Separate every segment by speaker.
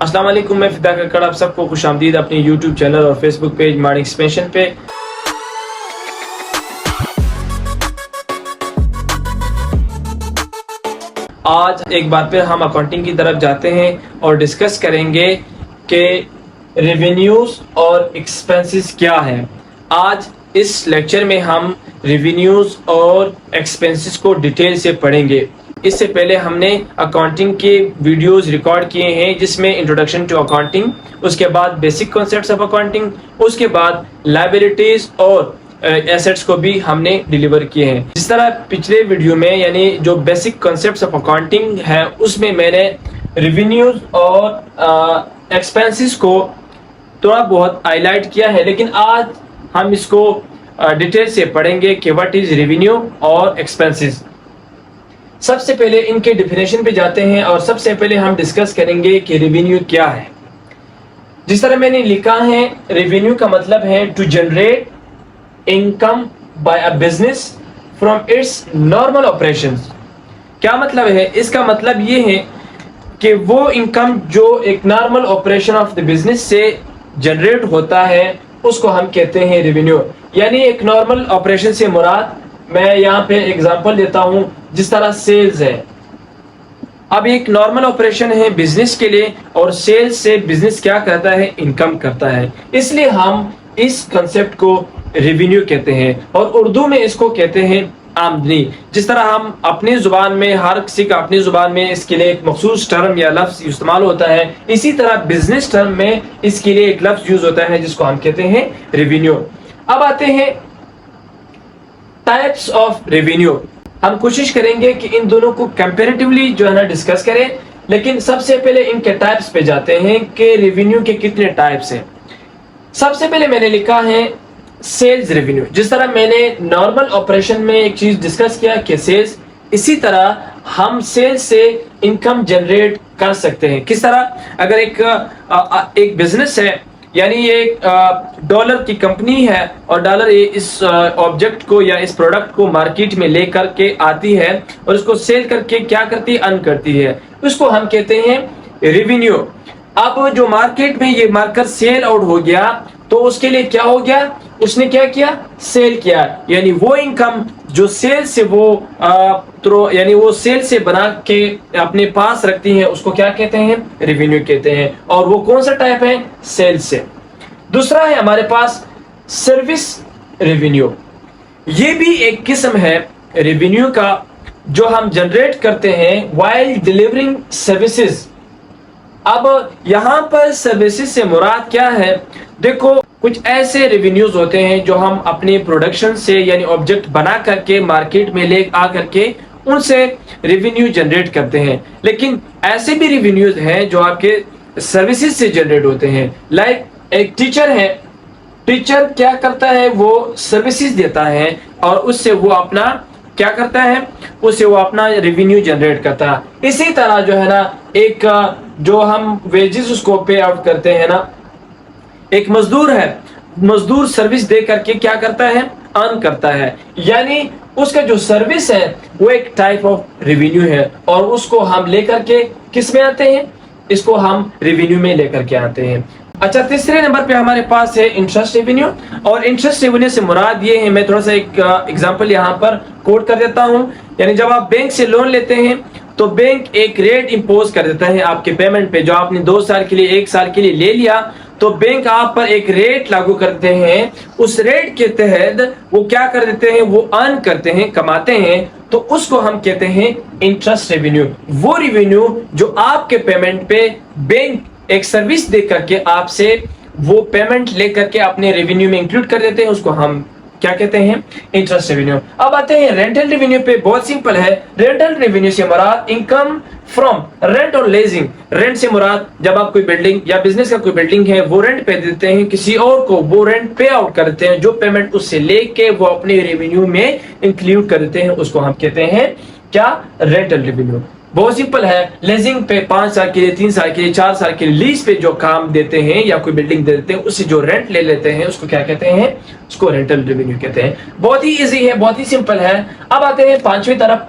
Speaker 1: अस्सलाम वालेकुम, मैं फिदा कक्कड़ आप सबको खुश आमदीद अपनी यूट्यूब चैनल और फेसबुक पेज मॉर्निंग एक्सपेंशन पे। आज एक बार फिर हम अकाउंटिंग की तरफ जाते हैं और डिस्कस करेंगे कि रेवेन्यूज और एक्सपेंसेस क्या है। आज इस लेक्चर में हम रेवेन्यूज और एक्सपेंसेस को डिटेल से पढ़ेंगे। इससे पहले हमने अकाउंटिंग के वीडियोस रिकॉर्ड किए हैं, जिसमें इंट्रोडक्शन टू अकाउंटिंग, उसके बाद बेसिक कॉन्सेप्ट्स ऑफ अकाउंटिंग, उसके बाद लायबिलिटीज और एसेट्स को भी हमने डिलीवर किए हैं। जिस तरह पिछले वीडियो में यानी जो बेसिक कॉन्सेप्ट्स ऑफ अकाउंटिंग है उसमें मैंने रेवेन्यूज और एक्सपेंसेस को थोड़ा बहुत हाईलाइट किया है, लेकिन आज हम इसको डिटेल से पढ़ेंगे कि व्हाट इज रेवेन्यू और एक्सपेंसेस। सबसे पहले इनके डेफिनेशन पे जाते हैं और सबसे पहले हम डिस्कस करेंगे कि रेवेन्यू क्या है। जिस तरह मैंने लिखा है, रेवेन्यू का मतलब है to generate income by a business from its normal operations. क्या मतलब है? इसका मतलब ये है कि वो इनकम जो एक normal operation of the business से जनरेट होता है उसको हम कहते हैं रेवेन्यू। यानी एक नॉर्मल ऑपरेशन से मुराद, मैं यहाँ पे एग्जांपल देता हूँ, जिस तरह सेल्स है। अब एक नॉर्मल ऑपरेशन है बिजनेस के लिए और सेल्स से बिजनेस क्या करता है? इनकम करता है। इसलिए हम इस कंसेप्ट को रेवेन्यू कहते हैं और उर्दू में इसको कहते हैं आमदनी। जिस तरह हम अपनी जुबान में, हर किसी का अपनी जुबान में इसके लिए एक मखसूस टर्म या लफ्ज इस्तेमाल होता है, इसी तरह बिजनेस टर्म में इसके लिए एक लफ्ज यूज होता है जिसको हम कहते हैं रेवेन्यू। अब आते हैं टाइप्स ऑफ रेवेन्यू। हम कोशिश करेंगे कि इन दोनों को कंपैरेटिवली जो है ना डिस्कस करें, लेकिन सबसे पहले इनके टाइप्स पे जाते हैं कि रेवेन्यू के कितने टाइप्स हैं। सबसे पहले मैंने लिखा है सेल्स रेवेन्यू। जिस तरह मैंने नॉर्मल ऑपरेशन में एक चीज डिस्कस किया कि सेल्स, इसी तरह हम सेल्स से इनकम जनरेट कर सकते हैं। किस तरह? अगर एक बिजनेस है, यानी ये डॉलर की कंपनी है और डॉलर इस ऑब्जेक्ट को या इस प्रोडक्ट को मार्केट में लेकर के आती है और इसको सेल करके क्या करती है? अर्न करती है। उसको हम कहते हैं रेवेन्यू। अब जो मार्केट में ये मार्कर सेल आउट हो गया तो उसके लिए क्या हो गया? उसने क्या किया? सेल किया। यानी वो इनकम जो सेल से यानी वो सेल से बना के अपने पास रखती है उसको क्या कहते हैं? रेवेन्यू कहते हैं। और वो कौन सा टाइप है? सेल से। दूसरा है हमारे पास सर्विस रेवेन्यू। ये भी एक किस्म है रेवेन्यू का जो हम जनरेट करते हैं व्हाइल डिलीवरिंग सर्विसेज। अब यहाँ पर सर्विसेज से मुराद क्या है? देखो, कुछ ऐसे रेवेन्यूज होते हैं जो हम अपने प्रोडक्शन से यानी ऑब्जेक्ट बना करके मार्केट में ले आ करके उनसे रेवेन्यू जनरेट करते हैं, लेकिन ऐसे भी रेवेन्यूज हैं जो आपके सर्विसेज से जनरेट होते हैं। लाइक एक टीचर है, टीचर क्या करता है? वो सर्विसेज देता है और उससे वो अपना क्या करता है? उससे वो अपना रेवेन्यू जनरेट करता है। इसी तरह जो है ना, एक जो हम वेजेस उसको पे आउट करते हैं ना, एक मजदूर है, मजदूर सर्विस दे करके क्या करता है? अर्न करता है। यानी उसका जो सर्विस है वो एक टाइप ऑफ रेवेन्यू है और उसको हम लेकर के किस में आते हैं? इसको हम रेवेन्यू में लेकर के आते हैं। अच्छा, तीसरे नंबर पे हमारे पास है इंटरेस्ट रेवेन्यू। और इंटरेस्ट रेवेन्यू से मुराद ये है, मैं थोड़ा सा एक एग्जांपल यहाँ पर कोट कर देता हूँ। यानी जब आप बैंक से लोन लेते हैं तो बैंक एक रेट इंपोज कर देता है आपके पेमेंट पे। जो आपने 2 साल के लिए, 1 साल के लिए ले लिया तो बैंक आप पर एक रेट लागू करते हैं। उस रेट के तहत वो क्या कर देते हैं? वो अर्न करते हैं, कमाते हैं। तो उसको हम कहते हैं इंटरेस्ट रेवेन्यू। वो रेवेन्यू जो आपके पेमेंट पे बैंक एक सर्विस दे करके आपसे वो पेमेंट लेकर के अपने रेवेन्यू में इंक्लूड कर देते हैं, उसको हम क्या कहते हैं? Interest revenue. अब आते हैं रेंटल रेवेन्यू पे। बहुत सिंपल है। रेंटल रेवेन्यू से मुराद इनकम फ्रॉम रेंट और लीजिंग। रेंट से मुराद जब आप कोई बिल्डिंग या बिजनेस का कोई बिल्डिंग है वो रेंट पे देते हैं किसी और को, वो रेंट पे आउट करते हैं, जो पेमेंट उससे लेके वो अपने रेवेन्यू में इंक्लूड कर देते हैं, उसको हम कहते हैं क्या? Rental revenue. बहुत सिंपल है। लीजिंग पे 5 साल के लिए, 3 साल के लिए, 4 साल के लिए लीज पे जो काम देते हैं या कोई बिल्डिंग दे देते हैं, उससे जो रेंट ले लेते हैं उसको क्या कहते हैं? उसको रेंटल रेवेन्यू कहते हैं। बहुत ही इजी है, बहुत ही सिंपल है। अब आते हैं 5वीं तरफ,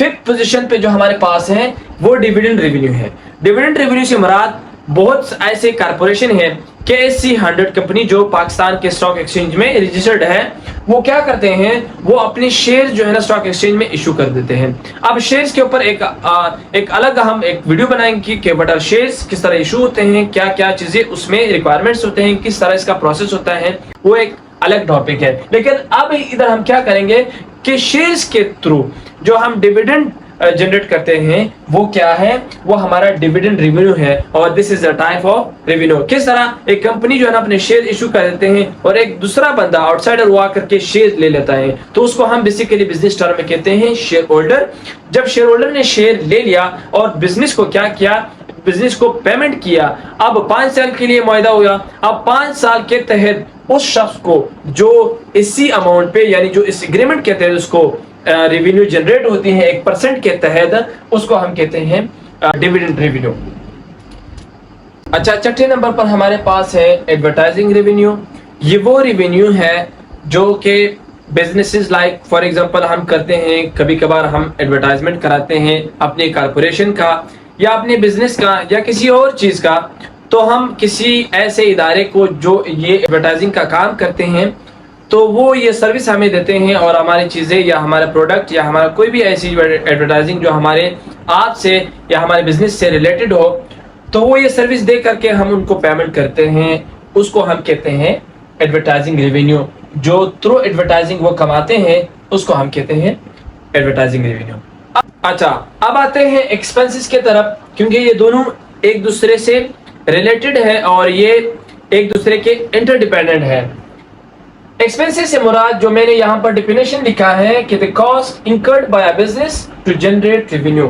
Speaker 1: फिफ्थ पोजीशन पे जो हमारे पास है वो डिविडेंड रेवेन्यू है। डिविडेंड रेवेन्यू से मुराद बहुत ऐसे कारपोरेशन है, KSE 100 कंपनी जो पाकिस्तान के स्टॉक एक्सचेंज में रजिस्टर्ड है, वो क्या करते हैं, वो अपने शेयर जो है ना स्टॉक एक्सचेंज में इशू कर देते हैं। अब शेयर्स के ऊपर एक अलग हम एक वीडियो बनाएंगे कि व्हाट आर शेयर्स, किस तरह इशू होते हैं, क्या क्या चीजें उसमें रिक्वायरमेंट्स होते हैं, किस तरह इसका प्रोसेस होता है, वो एक अलग टॉपिक है। लेकिन अब इधर हम क्या करेंगे कि शेयर्स के थ्रू जो हम डिविडेंड जनरेट करते हैं वो क्या है, वो हमारा डिविडेंड रेवेन्यू है। और this is the type of revenue. किस तरह एक कंपनी जो है ना अपने शेयर इशू कर देते हैं और एक दूसरा बंदा आउटसाइडर वो आकर के शेयर ले लेता है, तो उसको हम बेसिकली बिजनेस टर्म में कहते हैं शेयर होल्डर। जब शेयर होल्डर ने शेयर ले लिया और बिजनेस को क्या किया, बिजनेस को पेमेंट किया, अब 5 साल के लिए मुआहदा हुआ। अब 5 साल के तहत उस शख्स को जो इसी अमाउंट पे यानी जो इस एग्रीमेंट के तहत उसको रेवेन्यू जनरेट होती है 1% के तहत, उसको हम कहते हैं डिविडेंड रेवेन्यू। अच्छा, छठे नंबर पर हमारे पास है एडवर्टाइजिंग रेवेन्यू। ये वो रेवेन्यू है जो कि बिजनेसेस लाइक फॉर एग्जांपल हम करते हैं, कभी कभार हम एडवर्टाइजमेंट कराते हैं अपने कारपोरेशन का या अपने बिजनेस का या किसी और चीज का, तो हम किसी ऐसे इदारे को जो ये एडवर्टाइजिंग का काम करते हैं तो वो ये सर्विस हमें देते हैं और हमारी चीज़ें या हमारा प्रोडक्ट या हमारा कोई भी ऐसी एडवर्टाइजिंग जो हमारे आप से या हमारे बिजनेस से रिलेटेड हो, तो वो ये सर्विस दे करके हम उनको पेमेंट करते हैं, उसको हम कहते हैं एडवर्टाइजिंग रेवेन्यू। जो थ्रू एडवर्टाइजिंग वो कमाते हैं उसको हम कहते हैं एडवर्टाइजिंग रेवेन्यू। अच्छा, अब आते हैं एक्सपेंसेस के तरफ, क्योंकि ये दोनों एक दूसरे से रिलेटेड है और ये एक दूसरे के इंटरडिपेंडेंट है। एक्सपेंसेस से मुराद जो मैंने यहाँ पर डेफिनेशन लिखा है कि the cost incurred by a business to generate revenue,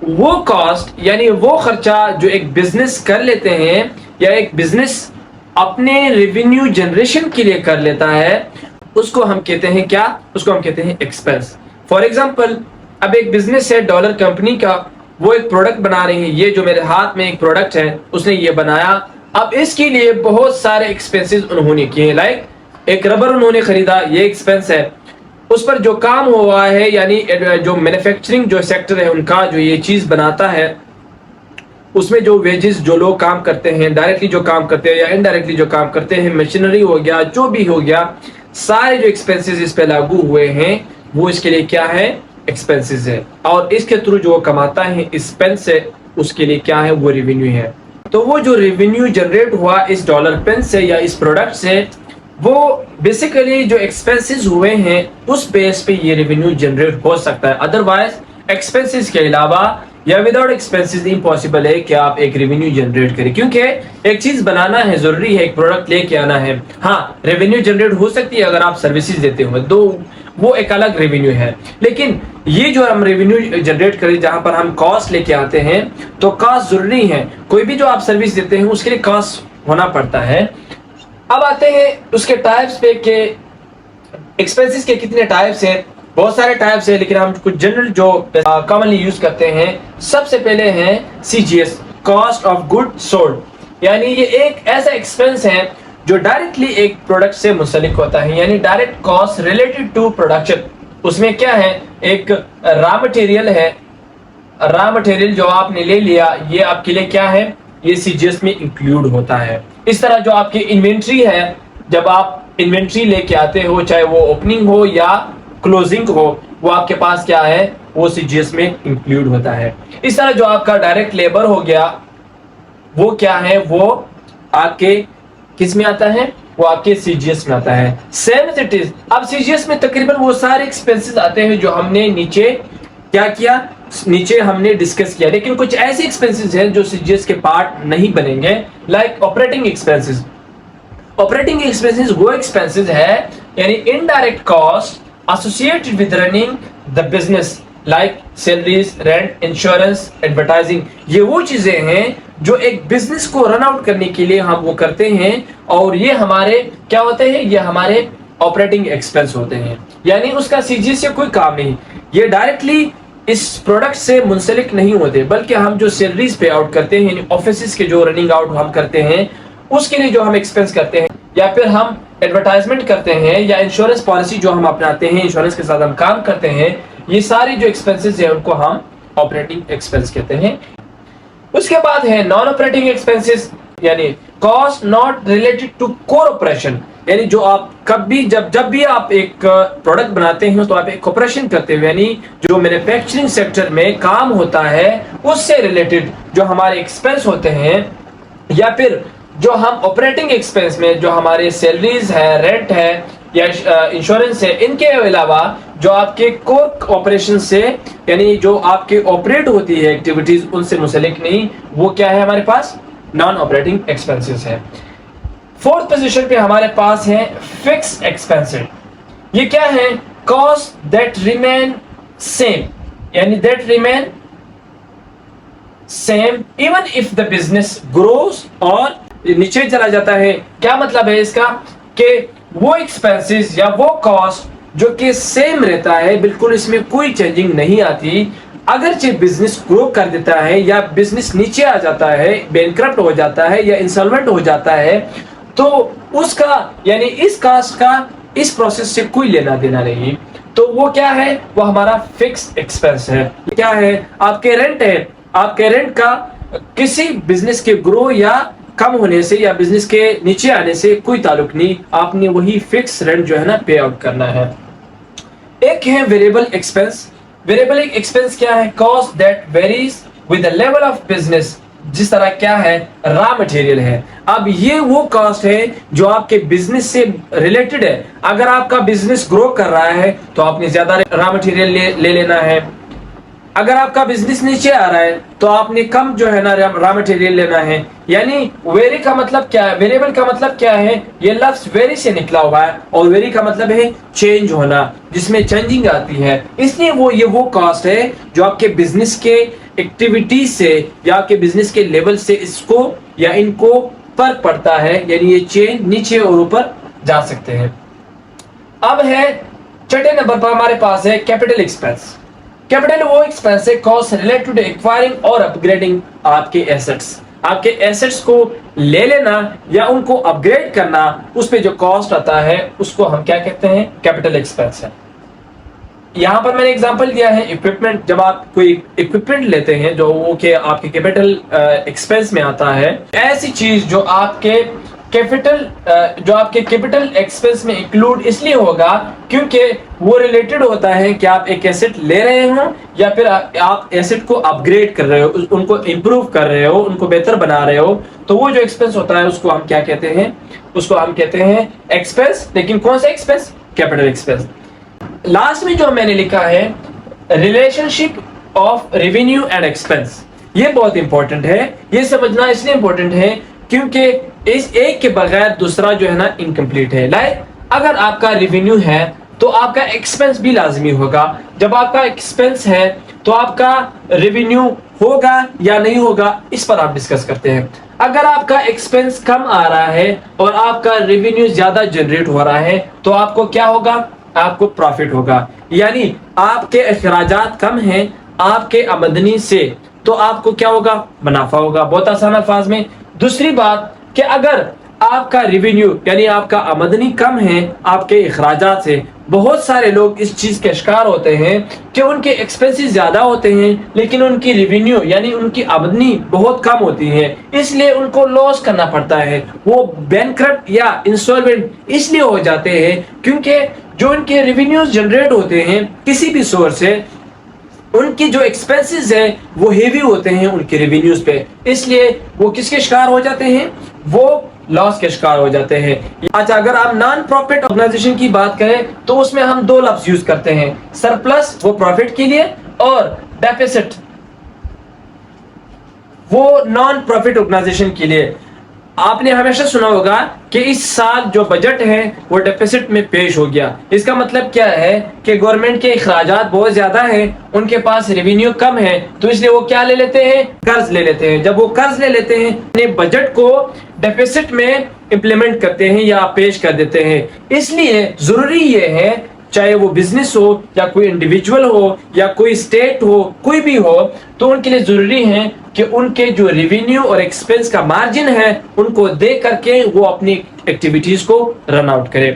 Speaker 1: वो कॉस्ट यानी वो खर्चा जो एक बिजनेस कर लेते हैं या एक बिजनेस अपने रेवेन्यू जनरेशन के लिए कर लेता है, उसको हम कहते हैं क्या, उसको हम कहते हैं एक्सपेंस। फॉर एग्जांपल, अब एक बिजनेस है डॉलर कंपनी का, वो एक प्रोडक्ट बना रही है, ये जो मेरे हाथ में एक प्रोडक्ट है उसने ये बनाया। अब इसके लिए बहुत सारे एक्सपेंसेस उन्होंने किए, लाइक एक रबर उन्होंने खरीदा, ये एक्सपेंस है। उस पर जो काम हुआ है यानी जो मैन्युफैक्चरिंग जो सेक्टर है उनका जो ये चीज बनाता है, उसमें जो वेजेस जो लोग काम करते हैं, डायरेक्टली जो काम करते हैं या इनडायरेक्टली जो काम करते हैं, मशीनरी हो गया, जो भी हो गया, सारे जो एक्सपेंसेस इस पे लागू हुए हैं वो इसके लिए क्या है, एक्सपेंसेस है। और इसके थ्रू जो कमाता है एक्सपेंस से, उसके लिए क्या है, वो रेवेन्यू है। तो वो जो रेवेन्यू जनरेट हुआ इस डॉलर पेन से या इस प्रोडक्ट से, वो बेसिकली जो एक्सपेंसेस हुए हैं उस बेस पे ये रेवेन्यू जनरेट हो सकता है। अदरवाइज एक्सपेंसेस के अलावा या विदाउट एक्सपेंसेस इम्पॉसिबल है कि आप एक रेवेन्यू जनरेट करें, क्योंकि एक चीज बनाना है, जरूरी है, एक प्रोडक्ट लेके आना है। हाँ, रेवेन्यू जनरेट हो सकती है अगर आप सर्विसेज देते हो, तो वो एक अलग रेवेन्यू है। लेकिन ये जो हम रेवेन्यू जनरेट करें जहां पर हम कॉस्ट लेके आते हैं, तो कॉस्ट जरूरी है। कोई भी जो आप सर्विस देते हैं उसके लिए कॉस्ट होना पड़ता है। अब आते हैं उसके टाइप्स पे कि एक्सपेंसेस के कितने टाइप्स हैं। बहुत सारे टाइप्स हैं, लेकिन हम कुछ जनरल जो कॉमनली यूज करते हैं, सबसे पहले है CGS, cost of good sold, यानी ये एक ऐसा एक्सपेंस है जो डायरेक्टली एक प्रोडक्ट से मुंसलिक होता है, यानी direct cost related to production. उसमें क्या है, एक रॉ मटेरियल है, रॉ मटेरियल जो आपने ले लिया, ये आपके लिए क्या है, ये CGS में इंक्लूड होता है। इस तरह जो आपकी इन्वेंट्री है, जब आप इन्वेंट्री लेके आते हो, चाहे वो ओपनिंग हो या क्लोजिंग हो, वो आपके पास क्या है, वो CGS में इंक्लूड होता है। इस तरह जो आपका डायरेक्ट लेबर हो गया, वो क्या है, वो आपके किस में आता है, वो आपके CGS में आता है। सेम इट इज, अब CGS में तकरीबन वो सारे एक्सपेंसेस आते हैं जो हमने नीचे क्या किया, नीचे हमने डिस्कस किया। लेकिन कुछ ऐसे एक्सपेंसेस हैं जो CGS के पार्ट नहीं बनेंगे, like operating expenses. Operating expenses वो एक्सपेंसेस है यानी indirect cost associated with running the business, like salaries, rent, insurance, advertising. ये वो चीजें हैं जो एक बिजनेस को रन आउट करने के लिए हम वो करते हैं, और ये हमारे क्या होते हैं, ये हमारे ऑपरेटिंग एक्सपेंस होते हैं, यानी उसका CGS से कोई काम नहीं। ये डायरेक्टली इस प्रोडक्ट से मुंसलिक नहीं होते, बल्कि हम जो सैलरीज पे आउट करते हैं, ऑफिस के जो रनिंग आउट हम करते हैं, उसके लिए जो हम एक्सपेंस करते हैं, या फिर हम एडवर्टाइजमेंट करते हैं, या इंश्योरेंस पॉलिसी जो हम अपनाते हैं, इंश्योरेंस के साथ हम काम करते हैं, یہ ساری جو ایکسپنسز ہیں ان کو ہم آپریٹنگ ایکسپنس کہتے ہیں. اس کے بعد ہے نان آپریٹنگ ایکسپنسز یعنی cost not related to core operation, یعنی جو آپ کبھی جب بھی آپ ایک پروڈکٹ بناتے ہیں تو آپ ایک آپریشن کرتے ہوئے یعنی جو مینوفیکچرنگ سیکٹر میں کام ہوتا ہے اس سے ریلیٹڈ جو ہمارے ایکسپنس ہوتے ہیں, یا پھر جو ہم آپریٹنگ ایکسپنس میں جو ہمارے سیلریز ہے, رینٹ ہے یا انشورنس ہے, ان کے علاوہ جو آپ کے کور آپریشن سے یعنی جو آپ کے آپریٹ ہوتی ہے ایکٹیویٹیز ان سے منسلک نہیں, وہ کیا ہے ہمارے پاس نان آپریٹنگ ایکسپنسز ہے. فورتھ پوزیشن پہ ہمارے پاس ہے فکس ایکسپنسز. یہ کیا ہے؟ کاسٹ دیٹ ریمین سیم, یعنی that remain same even if the business grows, اور نیچے چلا جاتا ہے. کیا مطلب ہے اس کا؟ کہ وہ ایکسپنسز یا وہ کاسٹ جو کہ سیم رہتا ہے, بالکل اس میں کوئی چینجنگ نہیں آتی, اگرچہ بزنس گرو کر دیتا ہے یا بزنس نیچے آ جاتا ہے, بینکرپٹ ہو جاتا ہے یا انسالوینٹ ہو جاتا ہے, تو اس کا یعنی اس کاسٹ کا اس پروسیس سے کوئی لینا دینا نہیں, تو وہ کیا ہے؟ وہ ہمارا فکس ایکسپنس ہے. کیا ہے؟ آپ کے رینٹ ہے, آپ کے رینٹ کا کسی بزنس کے گرو یا کم ہونے سے یا بزنس کے نیچے آنے سے کوئی تعلق نہیں, آپ نے وہی فکس رینٹ جو ہے نا پے آؤٹ کرنا ہے. ایک ہے ویریبل ایکسپنس. ویریبل ایکسپنس کیا ہے؟ Cost that varies with the level of business, جس طرح کیا ہے را مٹیریل ہے. اب یہ وہ کاسٹ ہے جو آپ کے بزنس سے ریلیٹڈ ہے. اگر آپ کا بزنس گرو کر رہا ہے تو آپ نے زیادہ را مٹیریل لے لینا ہے, اگر آپ کا بزنس نیچے آ رہا ہے تو آپ نے کم جو ہے نا را مٹیریل لینا ہے. یعنی ویری کا مطلب کیا ہے؟ ویریبل کا مطلب کیا ہے؟ یہ لفظ ویری سے نکلا ہوا ہے, اور ویری کا مطلب ہے چینج ہونا, جس میں چینجنگ آتی ہے. اس لیے وہ کاسٹ ہے جو آپ کے بزنس کے ایکٹیویٹیز سے یا آپ کے بزنس کے لیول سے اس کو یا ان کو فرق پڑتا ہے, یعنی یہ چینج نیچے اور اوپر جا سکتے ہیں. اب ہے چھٹے نمبر پر ہمارے پاس ہے کیپٹل ایکسپنس. کیپٹل وہ ایکسپنس ہے کاسٹ ریلیٹڈ ٹو ایکوائرنگ اور اپ گریڈنگ آپ کے ایسٹس. آپ کے ایسٹس کو لے لینا یا ان کو اپ گریڈ کرنا, اس پہ جو کاسٹ آتا ہے اس کو ہم کیا کہتے ہیں؟ کیپٹل ایکسپنس ہے. یہاں پر میں نے ایگزامپل دیا ہے اکوپمنٹ. جب آپ کوئی اکوپمنٹ لیتے ہیں جو وہ کہ آپ کے کیپٹل ایکسپنس میں آتا ہے, ایسی چیز جو آپ کے کیپٹل ایکسپنس میں انکلوڈ اس لیے ہوگا کیونکہ وہ ریلیٹڈ ہوتا ہے کہ آپ ایک ایسٹ لے رہے ہوں یا پھر آپ ایسٹ کو اپ گریڈ کر رہے ہو, ان کو امپروو کر رہے ہو, ان کو بہتر بنا رہے ہو, تو وہ جو ایکسپنس ہوتا ہے اس کو ہم کیا کہتے ہیں؟ اس کو ہم کہتے ہیں ایکسپنس. لیکن کون سا ایکسپنس؟ Capital expense. لاسٹ میں جو میں نے لکھا ہے relation ship of revenue and expense, یہ بہت امپورٹنٹ ہے. یہ سمجھنا اس لیے امپورٹنٹ ہے کیونکہ اس ایک کے بغیر دوسرا جو ہے نا انکمپلیٹ ہے. لائک اگر آپ کا ریونیو ہے تو آپ کا ایکسپنس بھی لازمی ہوگا. جب آپ کا ایکسپنس ہے تو آپ کا ریونیو ہوگا یا نہیں ہوگا, اس پر آپ ڈسکس کرتے ہیں. اگر آپ کا ایکسپنس کم آ رہا ہے اور آپ کا ریونیو زیادہ جنریٹ ہو رہا ہے تو آپ کو کیا ہوگا؟ آپ کو پروفٹ ہوگا. یعنی آپ کے اخراجات کم ہیں آپ کے آمدنی سے, تو آپ کو کیا ہوگا؟ منافع ہوگا. بہت آسان الفاظ میں. دوسری بات کہ اگر آپ کا ریونیو یعنی آپ کا آمدنی کم ہے آپ کے اخراجات سے, بہت سارے لوگ اس چیز کے شکار ہوتے ہیں کہ ان کے ایکسپنسز زیادہ ہوتے ہیں لیکن ان کی ریونیو یعنی ان کی آمدنی بہت کم ہوتی ہے, اس لیے ان کو لاس کرنا پڑتا ہے. وہ بینکرپٹ یا انسالوینٹ اس لیے ہو جاتے ہیں کیونکہ جو ان کے ریونیوز جنریٹ ہوتے ہیں کسی بھی سورس سے, ان کی جو ایکسپنسز ہیں وہ ہیوی ہوتے ہیں ان کے ریونیوز پہ, اس لیے وہ کس کے شکار ہو جاتے ہیں؟ وہ لاس کے شکار ہو جاتے ہیں. اچھا, اگر آپ نان پروفٹ آرگنائزیشن کی بات کریں تو اس میں ہم دو لفظ یوز کرتے ہیں, سرپلس وہ پروفٹ کے لیے اور ڈیفیسٹ وہ نان پروفٹ آرگنائزیشن کے لیے. آپ نے ہمیشہ سنا ہوگا کہ اس سال جو بجٹ ہے وہ ڈیفیسٹ میں پیش ہو گیا. اس کا مطلب کیا ہے کہ گورنمنٹ کے اخراجات بہت زیادہ ہیں, ان کے پاس ریونیو کم ہے, تو اس لیے وہ کیا لے لیتے ہیں؟ قرض لے لیتے ہیں. جب وہ قرض لے لیتے ہیں اپنے بجٹ کو ڈیفیسٹ میں امپلیمنٹ کرتے ہیں یا پیش کر دیتے ہیں. اس لیے ضروری یہ ہے چاہے وہ بزنس ہو یا کوئی انڈیویجول ہو یا کوئی اسٹیٹ ہو, کوئی بھی ہو, تو ان کے لیے ضروری ہے کہ ان کے جو ریونیو اور ایکسپنس کا مارجن ہے ان کو دے کر کے وہ اپنی ایکٹیویٹیز کو رن آؤٹ کرے.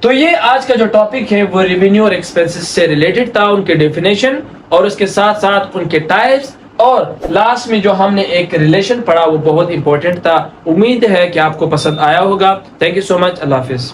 Speaker 1: تو یہ آج کا جو ٹاپک ہے وہ ریونیو اور ایکسپینسز سے ریلیٹڈ تھا، ان کے ڈیفینیشن اور اس کے ساتھ ساتھ ان کے ٹائپس، اور لاسٹ میں جو ہم نے ایک ریلیشن پڑھا وہ بہت امپورٹنٹ تھا۔ امید ہے کہ آپ کو پسند آیا ہوگا۔ تھینک یو سو مچ، اللہ حافظ۔